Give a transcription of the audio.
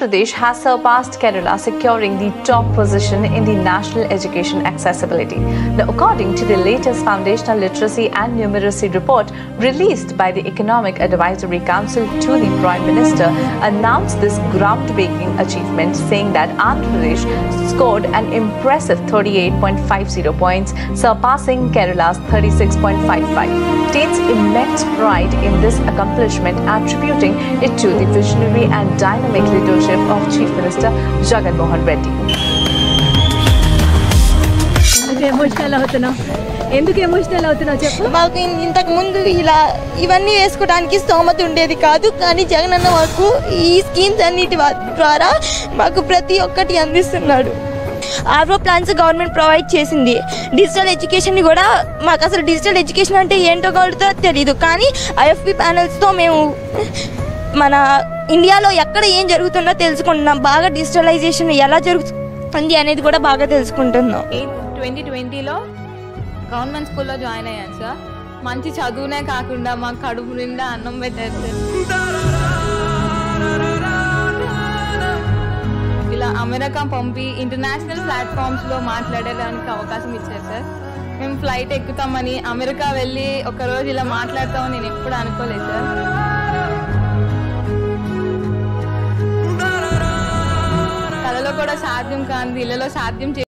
Pradesh has surpassed Kerala, securing the top position in the national education accessibility. Now, according to the latest foundational literacy and numeracy report released by the Economic Advisory Council to the Prime Minister, announced this groundbreaking achievement, saying that Andhra Pradesh scored an impressive 38.50 points, surpassing Kerala's 36.55. Takes immense pride in this accomplishment, attributing it to the visionary and dynamic leadership of Chief Minister Jagan Mohan Reddy. ఎందుకు emotional అవుతున్నావు చెప్పు. మాకు ఇంతకు ముందు ఇవన్నీ వేసుకోవడానికి స్తోమత ఉండేది కాదు, కానీ జగన్ అన్న మాకు ఈ స్కీమ్స్ అన్నిటి ద్వారా మాకు ప్రతి ఒక్కటి అందిస్తున్నాడు. ఆర్ఓ ప్లాన్స్ గవర్నమెంట్ ప్రొవైడ్ చేసింది. డిజిటల్ ఎడ్యుకేషన్ కూడా మాకు అసలు డిజిటల్ ఎడ్యుకేషన్ అంటే ఏంటో కూడా తెలీదు, కానీ ఐఎఫ్పి ప్యానల్స్తో మేము మన ఇండియాలో ఎక్కడ ఏం జరుగుతుందో తెలుసుకుంటున్నాం. బాగా డిజిటలైజేషన్ ఎలా జరుగుతుంది అనేది కూడా బాగా తెలుసుకుంటున్నాం. 2020లో గవర్నమెంట్ స్కూల్లో జాయిన్ అయ్యాను సార్. మంచి చదువునే కాకుండా మాకు కడుపు నిండా అన్నం పెట్టారు సార్. ఇలా అమెరికా పంపి ఇంటర్నేషనల్ ప్లాట్ఫామ్స్లో మాట్లాడడానికి అవకాశం ఇచ్చారు సార్. మేము ఫ్లైట్ ఎక్కుతామని అమెరికా వెళ్ళి ఒకరోజు ఇలా మాట్లాడతామని నేను ఎప్పుడు అనుకోలేదు సార్. కళలో కూడా సాధ్యం కానిది ఇళ్లలో సాధ్యం